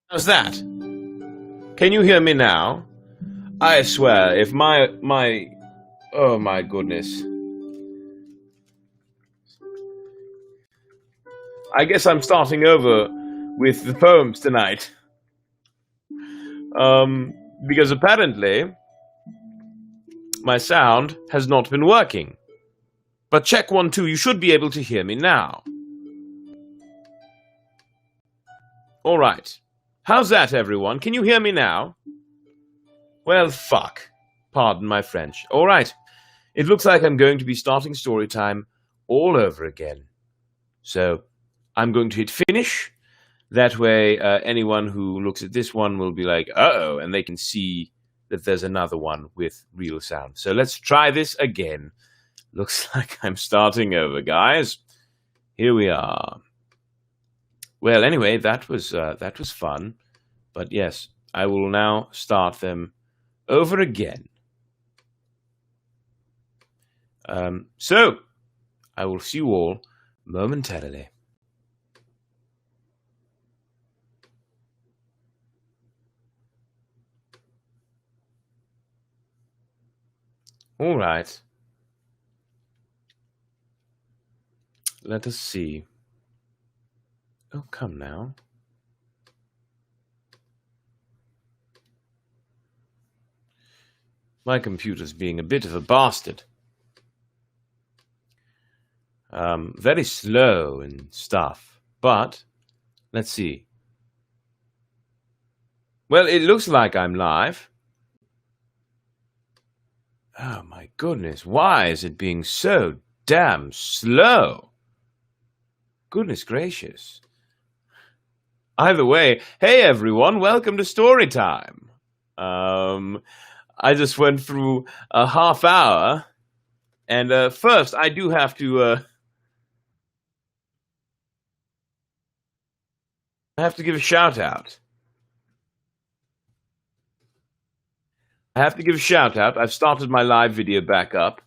How's that? Can you hear me now? I swear, if my oh my goodness. I guess I'm starting over with the poems tonight. Because apparently my sound has not been working. But check 1, 2, you should be able to hear me now. All right. How's that, everyone? Can you hear me now? Well, fuck. Pardon my French. All right. It looks like I'm going to be starting story time all over again. So I'm going to hit finish. That way, anyone who looks at this one will be like, uh-oh, and they can see that there's another one with real sound. So let's try this again. Looks like I'm starting over, guys. Here we are. Well, anyway, that was fun. But yes, I will now start them over again. So, I will see you all momentarily. All right. Let us see. Oh, come now. My computer's being a bit of a bastard. Very slow and stuff. But, let's see. Well, it looks like I'm live. Oh my goodness, why is it being so damn slow? Goodness gracious. Either way, hey everyone, welcome to story time. I just went through a half hour, and first I do have to give a shout out. I've started my live video back up.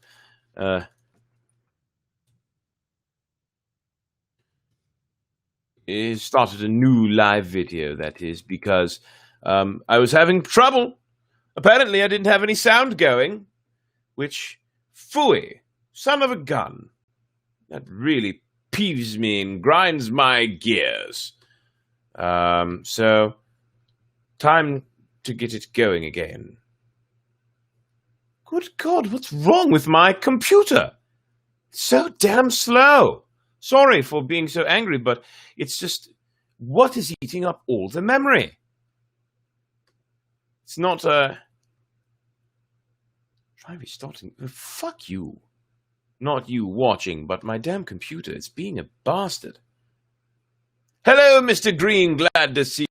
Started a new live video, that is, because I was having trouble. Apparently I didn't have any sound going, which, phooey, son of a gun. That really peeves me and grinds my gears. So, time to get it going again. Good God, what's wrong with my computer? It's so damn slow. Sorry for being so angry, but it's just, what is eating up all the memory? It's not, try restarting. Fuck you. Not you watching, but my damn computer is being a bastard. Hello, Mr. Green, glad to see you.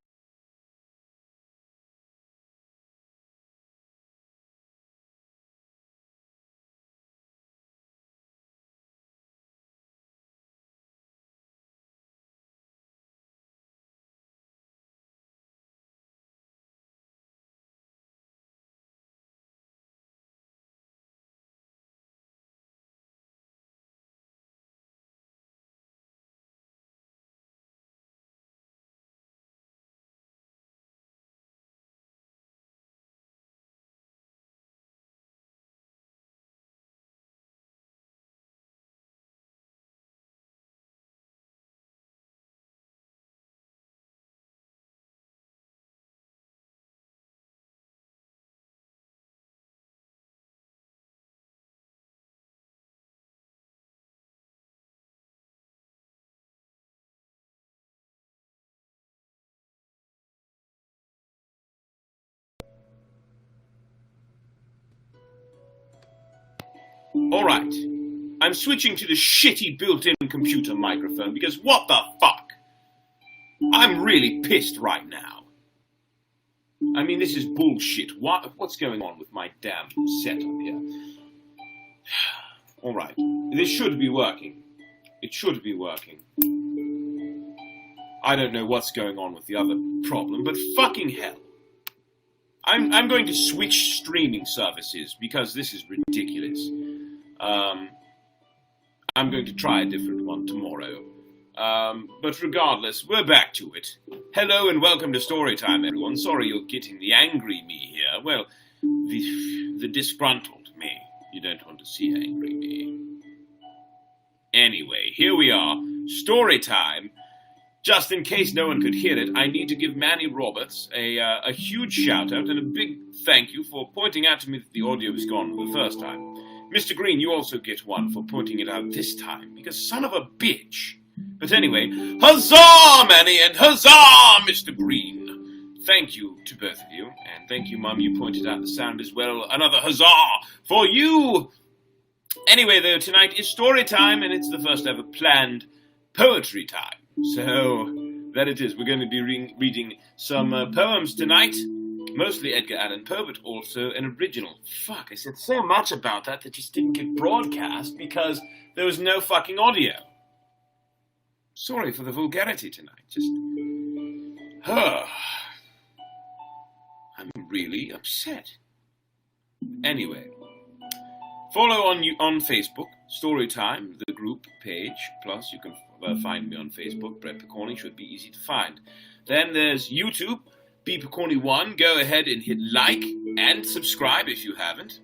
All right. I'm switching to the shitty built-in computer microphone because what the fuck? I'm really pissed right now. I mean, this is bullshit. What's going on with my damn setup here? Alright, this should be working. It should be working. I don't know what's going on with the other problem, but fucking hell. I'm going to switch streaming services because this is ridiculous. I'm going to try a different one tomorrow. But regardless, we're back to it. Hello and welcome to Storytime, everyone. Sorry you're getting the angry me here. Well, the disgruntled me. You don't want to see angry me. Anyway, here we are. Storytime. Just in case no one could hear it, I need to give Manny Roberts a huge shout-out and a big thank you for pointing out to me that the audio was gone for the first time. Mr. Green, you also get one for pointing it out this time, because son of a bitch. But anyway, huzzah, Manny, and huzzah, Mr. Green. Thank you to both of you, and thank you, Mum, you pointed out the sound as well. Another huzzah for you! Anyway, though, tonight is story time, and it's the first ever planned poetry time. So, that it is. We're going to be reading some poems tonight. Mostly Edgar Allan Poe, but also an original. Fuck, I said so much about that just didn't get broadcast because there was no fucking audio. Sorry for the vulgarity tonight. I'm really upset. Anyway, follow on Facebook, Storytime, the group page. Plus, you can find me on Facebook. Brett Picorni should be easy to find. Then there's YouTube, B Picorni1. Go ahead and hit like and subscribe if you haven't.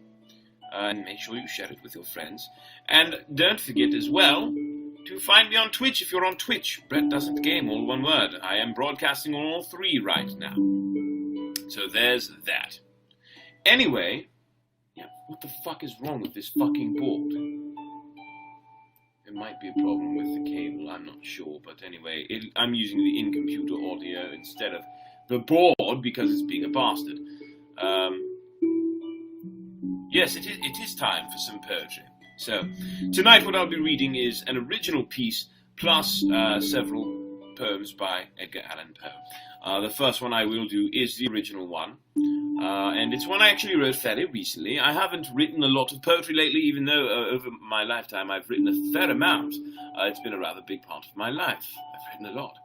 And make sure you share it with your friends. And don't forget as well to find me on Twitch if you're on Twitch. Brett Doesn't Game, all one word. I am broadcasting on all three right now. So there's that. Anyway, yeah, what the fuck is wrong with this fucking board? It might be a problem with the cable, I'm not sure. But anyway, I'm using the in-computer audio instead of the board because it's being a bastard. Yes, it is time for some poetry. So, tonight what I'll be reading is an original piece plus several poems by Edgar Allan Poe. The first one I will do is the original one. And it's one I actually wrote fairly recently. I haven't written a lot of poetry lately, even though over my lifetime I've written a fair amount. It's been a rather big part of my life. I've written a lot.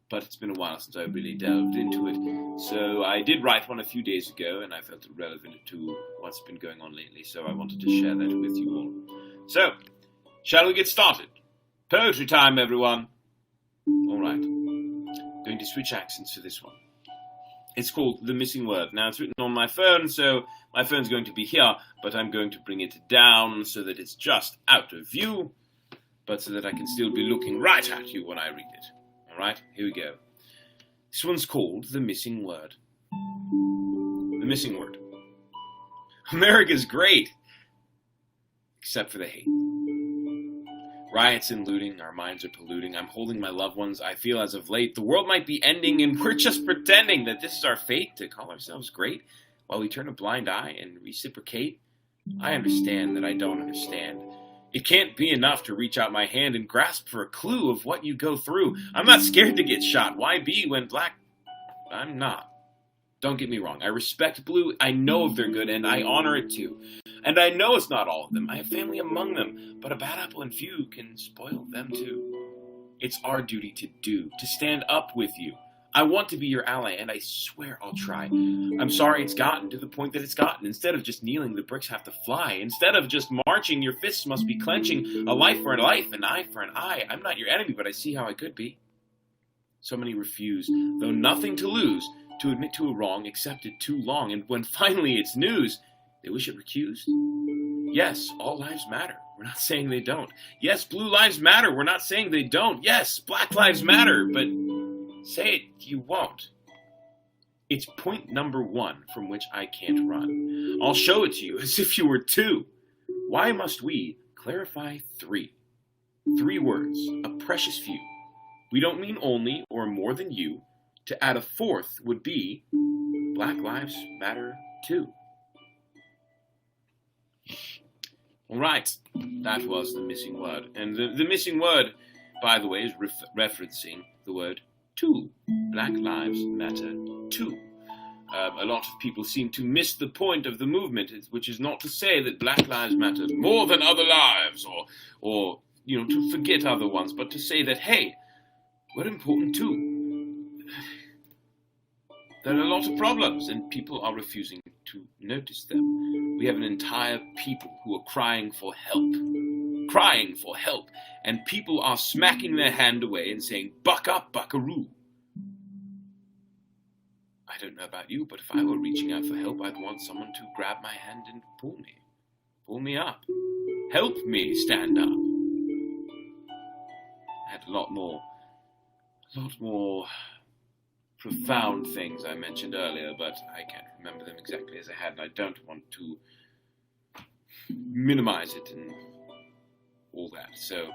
But it's been a while since I really delved into it. So I did write one a few days ago, and I felt it relevant to what's been going on lately, so I wanted to share that with you all. So, shall we get started? Poetry time, everyone! Alright. Going to switch accents for this one. It's called The Missing Word. Now, it's written on my phone, so my phone's going to be here, but I'm going to bring it down so that it's just out of view, but so that I can still be looking right at you when I read it. Alright, here we go. This one's called The Missing Word. The Missing Word. America's great! Except for the hate. Riots and looting, our minds are polluting. I'm holding my loved ones. I feel as of late the world might be ending and we're just pretending that this is our fate to call ourselves great while we turn a blind eye and reciprocate. I understand that I don't understand. It can't be enough to reach out my hand and grasp for a clue of what you go through. I'm not scared to get shot. Why be when black? I'm not. Don't get me wrong. I respect blue. I know if they're good, and I honor it too. And I know it's not all of them. I have family among them. But a bad apple and few can spoil them too. It's our duty to stand up with you. I want to be your ally, and I swear I'll try. I'm sorry it's gotten to the point that it's gotten. Instead of just kneeling, the bricks have to fly. Instead of just marching, your fists must be clenching. A life for a life, an eye for an eye. I'm not your enemy, but I see how I could be. So many refuse, though nothing to lose, to admit to a wrong, accept it too long, and when finally it's news, they wish it recused. Yes, all lives matter. We're not saying they don't. Yes, blue lives matter. We're not saying they don't. Yes, black lives matter, but say it, you won't. It's point number 1 from which I can't run. I'll show it to you as if you were 2. Why must we clarify 3? 3 words, a precious few. We don't mean only or more than you. To add a 4th would be Black Lives Matter too. All right, that was the missing word. And the missing word, by the way, is referencing the word too. Black Lives Matter too. A lot of people seem to miss the point of the movement, which is not to say that Black Lives Matter more than other lives, or to forget other ones, but to say that, hey, we're important too. There are a lot of problems, and people are refusing to notice them. We have an entire people who are crying for help, and people are smacking their hand away and saying, "Buck up, buckaroo." I don't know about you, but if I were reaching out for help, I'd want someone to grab my hand and pull me up, help me stand up. I had a lot more profound things I mentioned earlier, but I can't remember them exactly as I had, and I don't want to minimize it and all that, so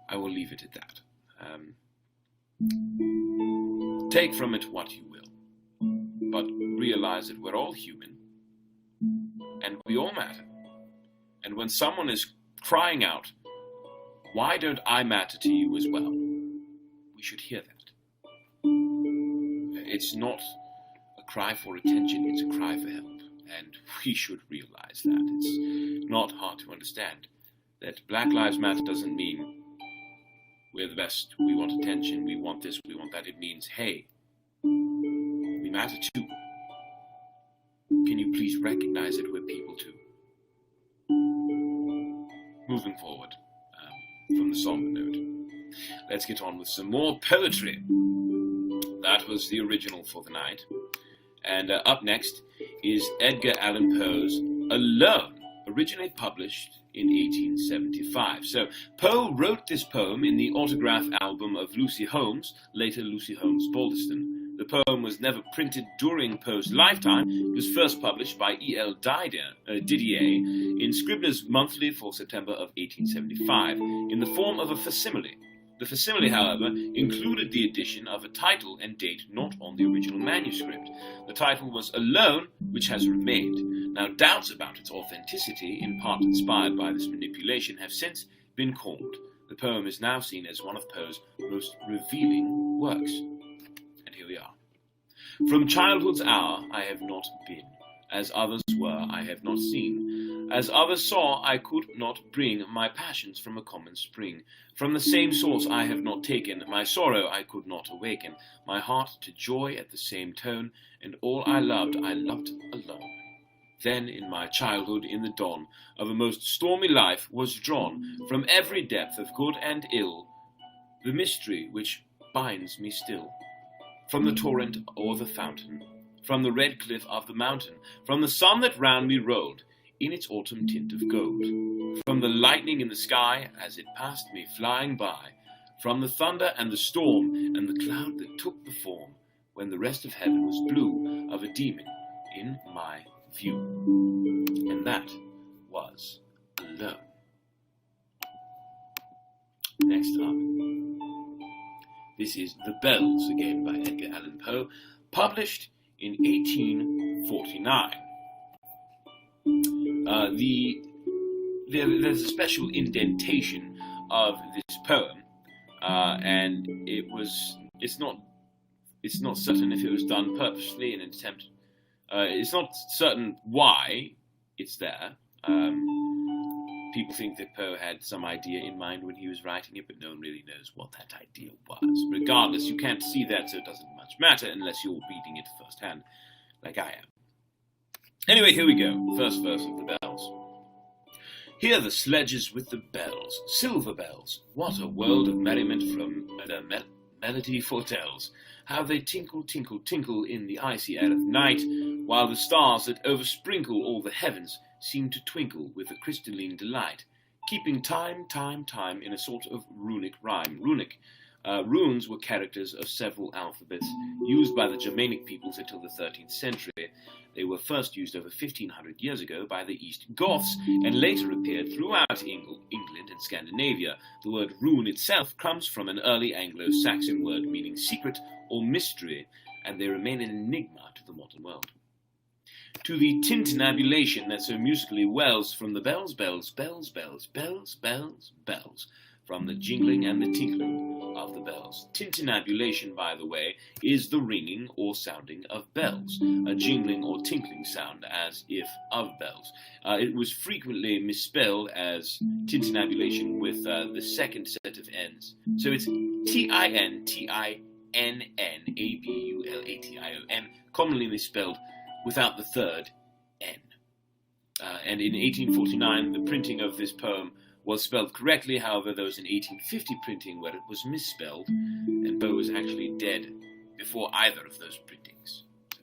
I will leave it at that. Take from it what you will, but realize that we're all human, and we all matter. And when someone is crying out, "Why don't I matter to you as well?" we should hear that. It's not a cry for attention, it's a cry for help. And we should realize that. It's not hard to understand that Black Lives Matter doesn't mean we're the best, we want attention, we want this, we want that. It means, hey, we matter too. Can you please recognize that we're people too? Moving forward from the somber note, let's get on with some more poetry. That was the original for the night. And up next is Edgar Allan Poe's Alone, originally published in 1875. So Poe wrote this poem in the autograph album of Lucy Holmes, later Lucy Holmes Balderston. The poem was never printed during Poe's lifetime. It was first published by E.L. Didier in Scribner's Monthly for September of 1875 in the form of a facsimile. The facsimile, however, included the addition of a title and date not on the original manuscript. The title was Alone, which has remained. Now, doubts about its authenticity, in part inspired by this manipulation, have since been calmed. The poem is now seen as one of Poe's most revealing works. And here we are. From childhood's hour I have not been. As others were, I have not seen. As others saw, I could not bring my passions from a common spring. From the same source I have not taken. My sorrow I could not awaken. My heart to joy at the same tone, and all I loved alone. Then in my childhood, in the dawn of a most stormy life, was drawn from every depth of good and ill the mystery which binds me still. From the torrent o'er the fountain, from the red cliff of the mountain, from the sun that round me rolled in its autumn tint of gold, from the lightning in the sky as it passed me flying by, from the thunder and the storm and the cloud that took the form, when the rest of heaven was blue, of a demon in my view. And that was Alone. Next up, this is The Bells, again by Edgar Allan Poe, published in 1849. There's a special indentation of this poem, and it's not certain if it was done purposely in an attempt. It's not certain why it's there. People think that Poe had some idea in mind when he was writing it, but no one really knows what that idea was. Regardless, you can't see that, so it doesn't much matter unless you're reading it firsthand, like I am. Anyway, here we go. First verse of The Bells. Hear the sledges with the bells, silver bells. What a world of merriment from the melody foretells. How they tinkle, tinkle, tinkle in the icy air of night, while the stars that oversprinkle all the heavens seem to twinkle with a crystalline delight, keeping time, in a sort of runic rhyme. Runes were characters of several alphabets used by the Germanic peoples until the 13th century. They were first used over 1500 years ago by the East Goths and later appeared throughout England and Scandinavia. The word rune itself comes from an early Anglo-Saxon word meaning secret or mystery, and they remain an enigma to the modern world. to the tintinnabulation that so musically wells from the bells, bells, bells, bells, bells, bells, bells, from the jingling and the tinkling of the bells. Tintinnabulation, by the way, is the ringing or sounding of bells, a jingling or tinkling sound as if of bells. It was frequently misspelled as tintinnabulation with the second set of N's. So it's T-I-N-T-I-N-N-A-B-U-L-A-T-I-O-N, commonly misspelled without the third N. And in 1849, the printing of this poem was spelled correctly. However, there was an 1850 printing where it was misspelled, and Poe was actually dead before either of those printings. So.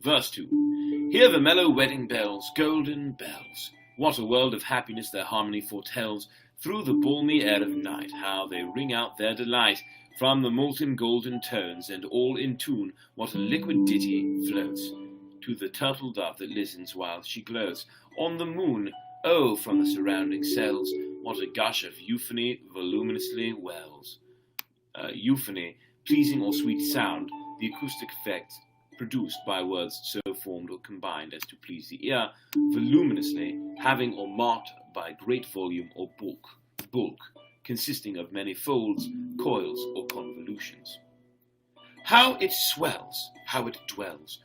Verse 2. Hear the mellow wedding bells, golden bells. What a world of happiness their harmony foretells. Through the balmy air of night, how they ring out their delight. From the molten golden tones, and all in tune, what a liquid ditty floats. To the turtle dove that listens while she glows. On the moon, oh, from the surrounding cells, what a gush of euphony voluminously wells. Euphony, pleasing or sweet sound, the acoustic effect produced by words so formed or combined as to please the ear, voluminously, having or marked by great volume or bulk, consisting of many folds, coils, or convolutions. How it swells, how it dwells,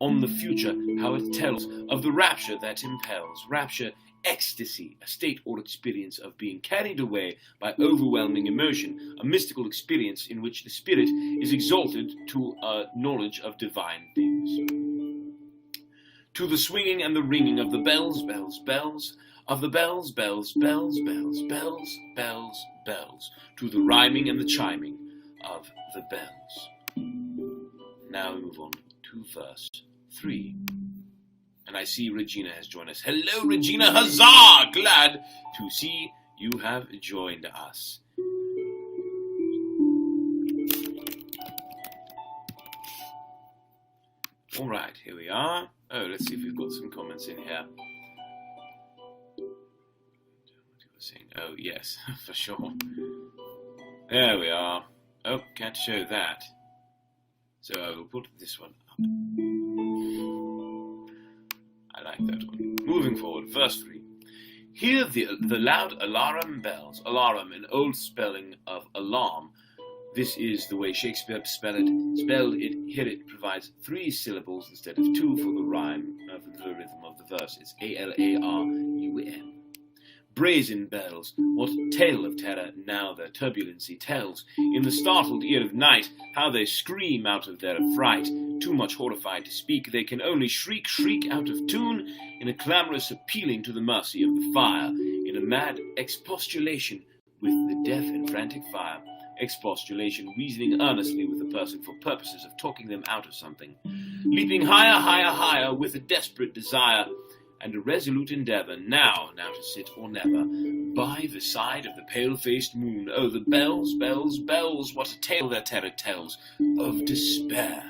on the future, how it tells of the rapture that impels. Rapture, ecstasy, a state or experience of being carried away by overwhelming emotion, a mystical experience in which the spirit is exalted to a knowledge of divine things. To the swinging and the ringing of the bells, bells, bells, of the bells, bells, bells, bells, bells, bells, bells, to the rhyming and the chiming of the bells. Now we move on to verse 3. And I see Regina has joined us. Hello, Regina. Huzzah! Glad to see you have joined us. All right, here we are. Oh, let's see if we've got some comments in here. Oh, yes, for sure. There we are. Oh, can't show that. So I will put this one up. I like that one. Moving forward, verse 3. Hear the loud alarum bells. Alarum, an old spelling of alarm. This is the way Shakespeare spelled it. Here it provides 3 syllables instead of 2 for the rhyme of the rhythm of the verse. It's A-L-A-R-U-M. Brazen bells, what tale of terror now their turbulency tells. In the startled ear of night, how they scream out of their affright. Too much horrified to speak, they can only shriek, shriek out of tune, in a clamorous appealing to the mercy of the fire, in a mad expostulation with the deaf and frantic fire. Expostulation, reasoning earnestly with the person for purposes of talking them out of something. Leaping higher, higher, higher, with a desperate desire, and a resolute endeavour, now to sit or never, by the side of the pale-faced moon. Oh, the bells, bells, bells, what a tale their terror tells, of despair.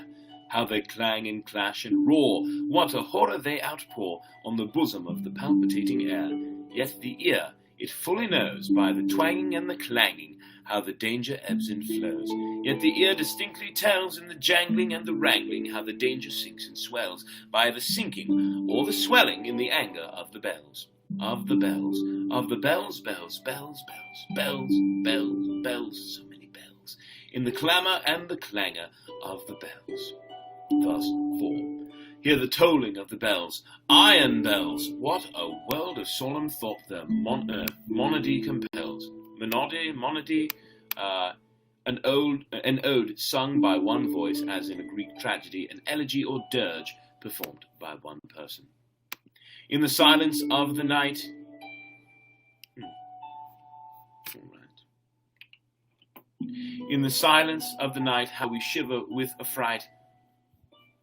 How they clang and clash and roar, what a horror they outpour on the bosom of the palpitating air. Yet the ear, it fully knows, by the twanging and the clanging, how the danger ebbs and flows. Yet the ear distinctly tells in the jangling and the wrangling how the danger sinks and swells, by the sinking or the swelling in the anger of the bells. Of the bells, of the bells, bells, bells, bells, bells, bells, bells, so many bells, in the clamour and the clangor of the bells. Verse 4. Hear the tolling of the bells, iron bells, what a world of solemn thought their monody compels. Monody, an ode sung by one voice, as in a Greek tragedy, an elegy or dirge performed by one person. In the silence of the night, in the silence of the night, how we shiver with affright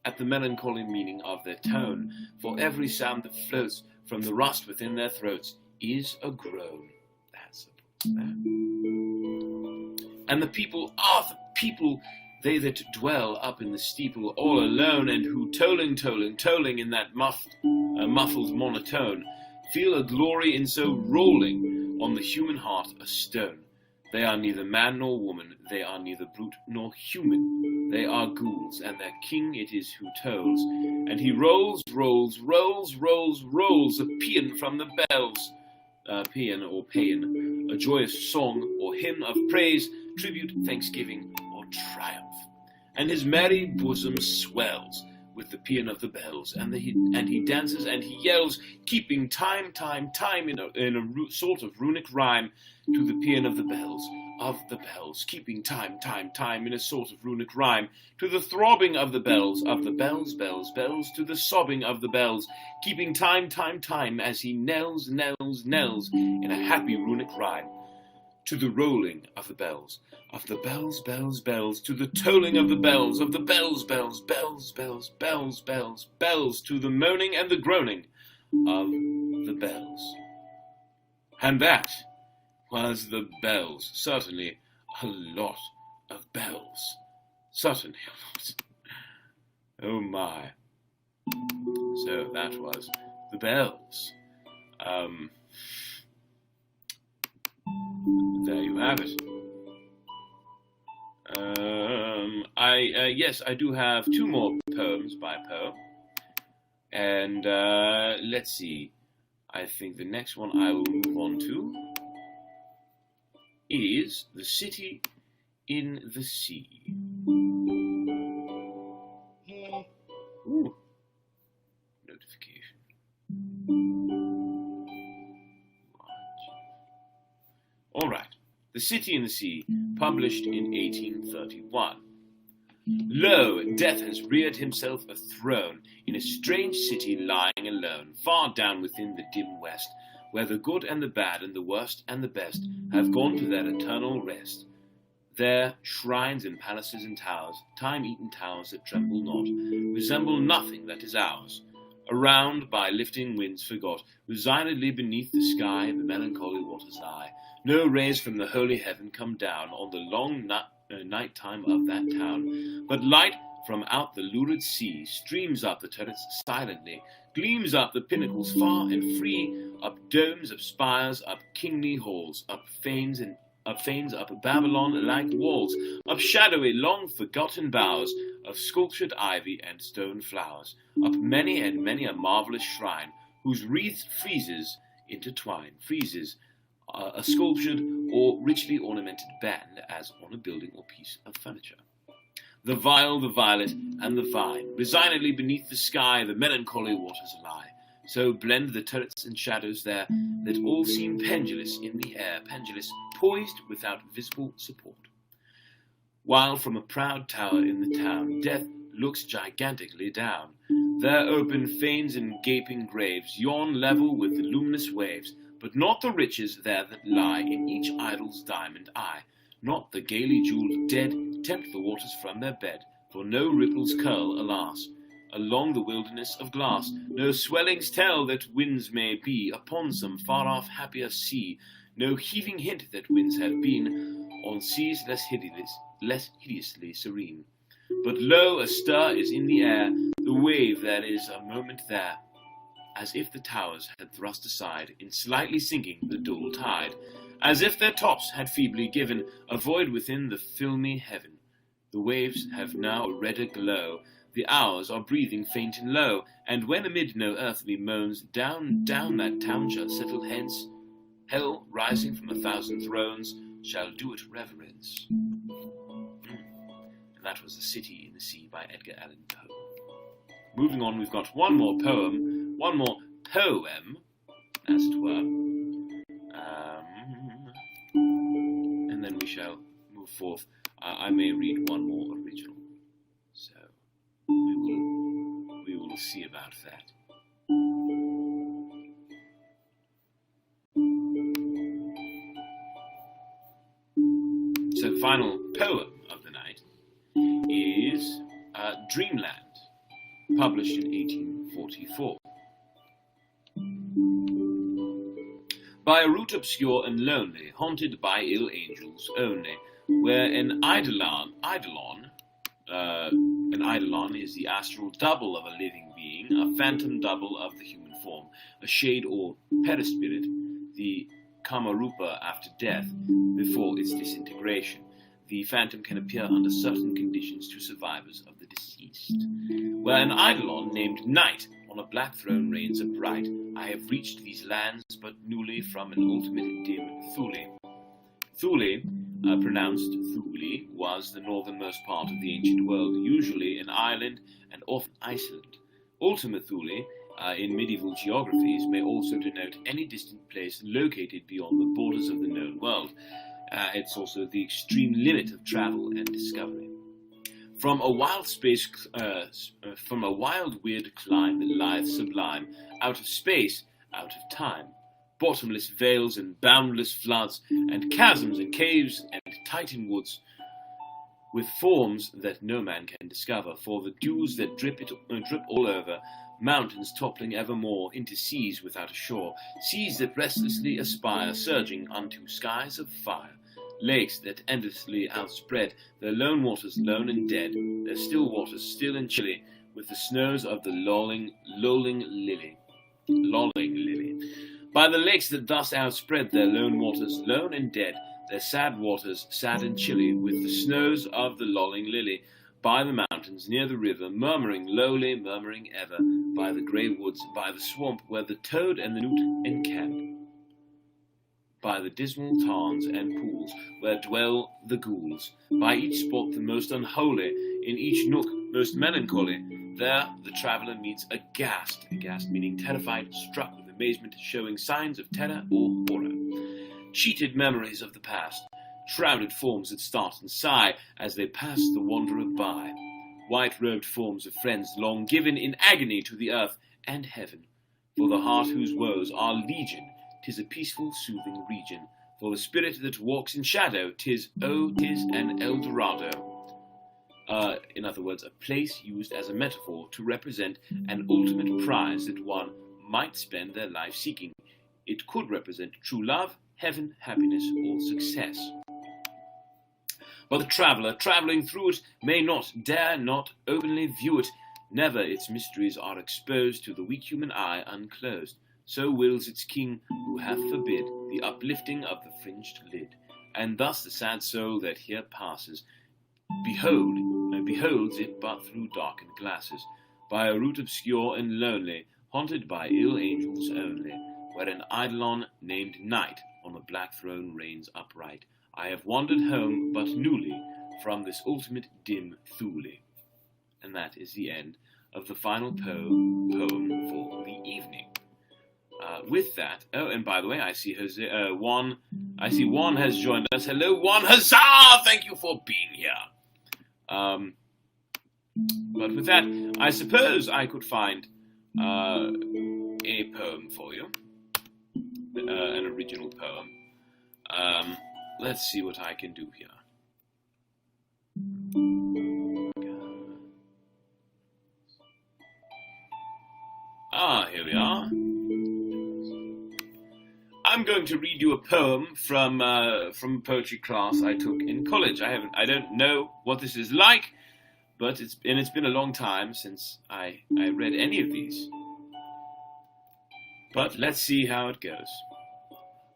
at the melancholy meaning of their tone, for every sound that floats from the rust within their throats is a groan. That's that. And the people are the people, they that dwell up in the steeple, all alone, and who tolling in that muffled monotone, feel a glory in so rolling on the human heart a stone. They are neither man nor woman, they are neither brute nor human. They are ghouls, and their king it is who tolls, and he rolls a paean from the bells. Paean or paean, a joyous song or hymn of praise, tribute, thanksgiving, or triumph. And his merry bosom swells with the paean of the bells, and he dances and he yells, keeping time in a sort of runic rhyme to the paean of the bells, keeping time in a sort of runic rhyme to the throbbing of the bells, to the sobbing of the bells, keeping time as he knells in a happy runic rhyme to the rolling of the bells, to the tolling of the bells, to the moaning and the groaning of the bells. And that was the bells. Certainly a lot of bells. Certainly a lot. Oh my. So that was the bells. There you have it. Yes, I do have 2 more poems by Poe. And let's see. I think the next one I will move on to is The City in the Sea. Ooh. Notification. All right. The City in the Sea, published in 1831. Lo, death has reared himself a throne in a strange city lying alone, far down within the dim west, where the good and the bad and the worst and the best have gone to their eternal rest. There, shrines and palaces and towers, time-eaten towers that tremble not, resemble nothing that is ours. Around, by lifting winds forgot, resignedly beneath the sky, the melancholy waters lie. No rays from the holy heaven come down on the long night time of that town, but light from out the lurid sea streams up the turrets silently, gleams up the pinnacles far and free, up domes, up spires, up kingly halls, up fanes, up Babylon-like walls, up shadowy, long-forgotten boughs of sculptured ivy and stone flowers, up many and many a marvelous shrine, whose wreath freezes, a sculptured or richly ornamented band as on a building or piece of furniture. The vial, the violet, and the vine, resignedly beneath the sky, the melancholy waters lie. So blend the turrets and shadows there, that all seem pendulous in the air, pendulous, poised without visible support. While from a proud tower in the town, death looks gigantically down. There open fanes and gaping graves yawn level with the luminous waves, but not the riches there that lie in each idol's diamond eye, not the gaily jeweled dead tempt the waters from their bed, for no ripples curl, alas, along the wilderness of glass, no swellings tell that winds may be upon some far-off happier sea, no heaving hint that winds have been on seas less hideously serene. But lo, a stir is in the air, the wave that is a moment there, as if the towers had thrust aside, in slightly sinking the dull tide, as if their tops had feebly given a void within the filmy heaven. The waves have now a redder glow, the hours are breathing faint and low, and when amid no earthly moans, down that town shall settle hence, hell, rising from 1,000 thrones, shall do it reverence. And that was The City in the Sea by Edgar Allan Poe. Moving on, we've got one more poem, as it were, and then we shall move forth. I may read one more original, so we will see about that. So the final poem of the night is Dreamland, published in 1844. By a route obscure and lonely, haunted by ill angels only, where an eidolon is the astral double of a living being, a phantom double of the human form, a shade or perispirit, the Kamarupa after death, before its disintegration. the phantom can appear under certain conditions to survivors of the deceased. Where an eidolon named Night on a black throne reigns upright, I have reached these lands but newly from an ultimate dim Thule. Thule, pronounced Thule, was the northernmost part of the ancient world, usually an island and often Iceland. Ultima Thule, in medieval geographies, may also denote any distant place located beyond the borders of the known world. It's also the extreme limit of travel and discovery. From a wild weird clime that lieth sublime, out of space, out of time, bottomless vales and boundless floods, and chasms and caves and titan woods, with forms that no man can discover, for the dews that drip all over, mountains toppling evermore into seas without a shore, seas that restlessly aspire, surging unto skies of fire, lakes that endlessly outspread, their lone waters lone and dead, their still waters still and chilly, with the snows of the lolling lily. By the lakes that thus outspread their lone waters lone and dead, their sad waters sad and chilly, with the snows of the lolling lily, by the mountains near the river, murmuring lowly, murmuring ever, by the grey woods, by the swamp where the toad and the newt encamp, by the dismal tarns and pools where dwell the ghouls, by each spot the most unholy, in each nook most melancholy, there the traveller meets aghast meaning terrified, struck with amazement, showing signs of terror or horror, cheated memories of the past, shrouded forms that start and sigh as they pass the wanderer by, white-robed forms of friends long given in agony to the earth and heaven, for the heart whose woes are legion, 'tis a peaceful, soothing region, for the spirit that walks in shadow, 'tis an Eldorado. In other words, a place used as a metaphor to represent an ultimate prize that one might spend their life seeking. It could represent true love, heaven, happiness, or success. But the traveller, travelling through it, may not, dare not, openly view it. Never its mysteries are exposed to the weak human eye unclosed. So wills its king, who hath forbid the uplifting of the fringed lid. And thus the sad soul that here passes beholds it but through darkened glasses, by a route obscure and lonely, haunted by ill angels only, where an eidolon named Night on a black throne reigns upright. I have wandered home but newly from this ultimate dim Thule. And that is the end of the final poem for the evening. With that, oh, and by the way, I see Juan has joined us. Hello, Juan, huzzah! Thank you for being here. But with that, I suppose I could find a poem for you, an original poem. Let's see what I can do here. Here we are. I'm going to read you a poem from a poetry class I took in college. I don't know what this is like, but it's been a long time since I read any of these. But let's see how it goes.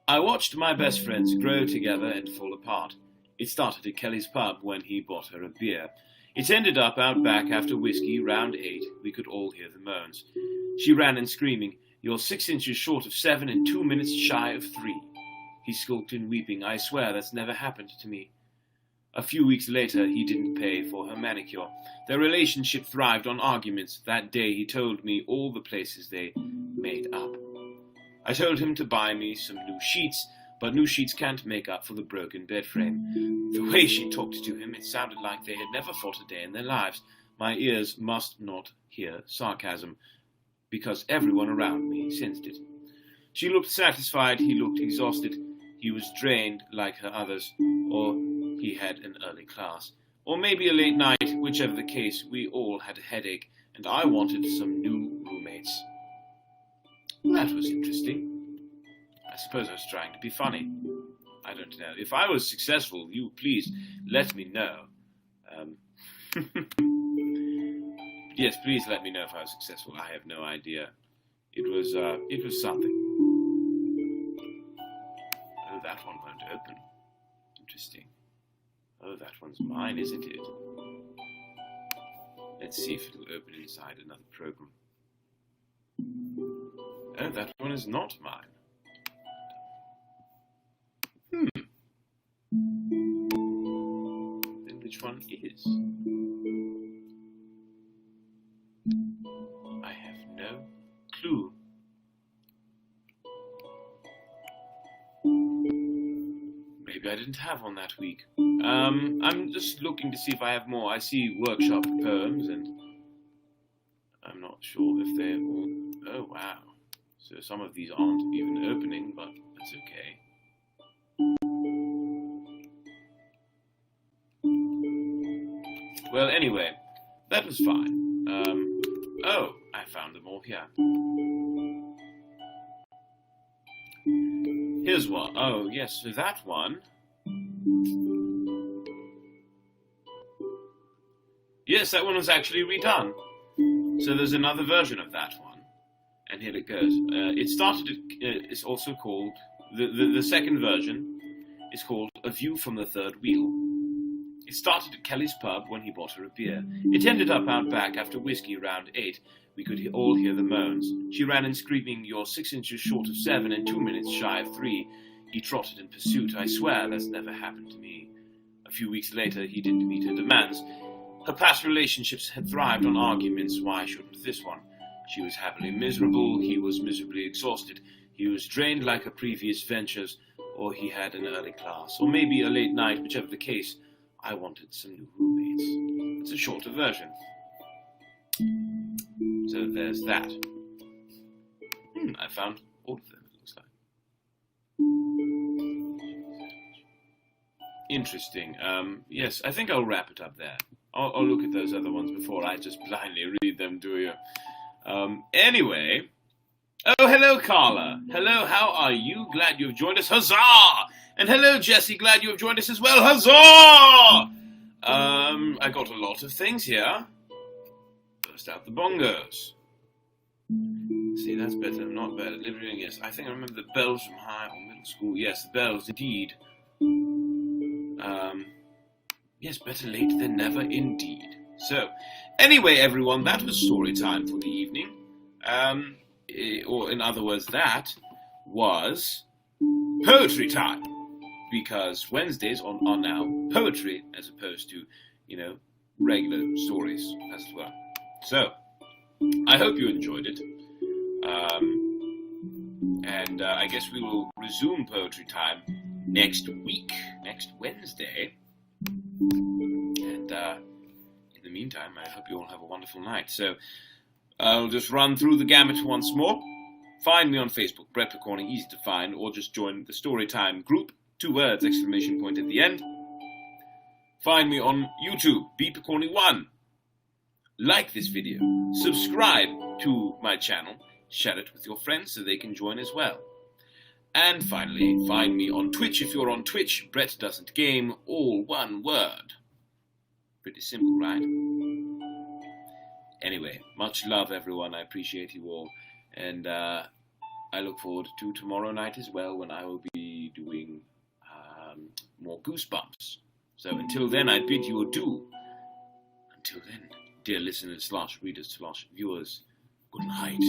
I watched my best friends grow together and fall apart. It started at Kelly's pub when he bought her a beer. It ended up out back after whiskey, round 8. We could all hear the moans. She ran in screaming, "You're 6 inches short of 7 and 2 minutes shy of 3. He skulked in weeping. I swear that's never happened to me. A few weeks later, he didn't pay for her manicure. Their relationship thrived on arguments. That day, he told me all the places they made up. I told him to buy me some new sheets, but new sheets can't make up for the broken bed frame. The way she talked to him, it sounded like they had never fought a day in their lives. My ears must not hear sarcasm, because everyone around me sensed it. She looked satisfied, he looked exhausted. He was drained like her others, or he had an early class. Or maybe a late night, whichever the case, we all had a headache, and I wanted some new roommates. That was interesting. I suppose I was trying to be funny. I don't know. If I was successful, you please let me know. Yes, please let me know if I was successful. I have no idea. It was something. Oh, that one won't open. Interesting. Oh, that one's mine, isn't it? Let's see if it'll open inside another program. Oh, that one is not mine. Then which one is? I have no clue. Maybe I didn't have one that week. I'm just looking to see if I have more. I see workshop poems, and I'm not sure if they're all... Oh, wow. So some of these aren't even opening, but that's okay. Well, anyway, that was fine. Oh, I found them all here. Here's one. Oh, yes, so that one... Yes, that one was actually redone. So there's another version of that one. And here it goes. It's also called... The second version is called A View from the Third Wheel. It started at Kelly's pub when he bought her a beer. It ended up out back after whiskey around 8. We could all hear the moans. She ran in screaming, "You're 6 inches short of 7 and 2 minutes shy of 3. He trotted in pursuit. I swear that's never happened to me. A few weeks later, he didn't meet her demands. Her past relationships had thrived on arguments. Why shouldn't this one? She was happily miserable. He was miserably exhausted. He was drained like her previous ventures, or he had an early class, or maybe a late night, whichever the case. I wanted some new roommates." It's a shorter version. So there's that. I found all of them, it looks like. Interesting. Yes, I think I'll wrap it up there. I'll look at those other ones before I just blindly read them, do you? Anyway. Oh, hello, Carla. Hello, how are you? Glad you've joined us. Huzzah! And hello, Jesse. Glad you have joined us as well. Huzzah! I got a lot of things here. Burst out the bongos. See, that's better. Not better. Delivering, yes. I think I remember the bells from high or middle school. Yes, the bells, indeed. Yes, better late than never, indeed. So, anyway, everyone, that was story time for the evening. Or in other words, that was poetry time. Because Wednesdays are now poetry as opposed to, regular stories, as it were. So, I hope you enjoyed it. And I guess we will resume poetry time next week, next Wednesday. And in the meantime, I hope you all have a wonderful night. So, I'll just run through the gamut once more. Find me on Facebook, Brett Picorni, easy to find, or just join the Storytime group, 2 words, exclamation point at the end. Find me on YouTube, B Picorni 1. Like this video, subscribe to my channel, share it with your friends so they can join as well. And finally, find me on Twitch if you're on Twitch, Brett Doesn't Game, all one word. Pretty simple, right? Anyway, much love, everyone. I appreciate you all. And I look forward to tomorrow night as well, when I will be doing more Goosebumps. So until then, I bid you adieu. Until then, dear listeners / readers / viewers, good night.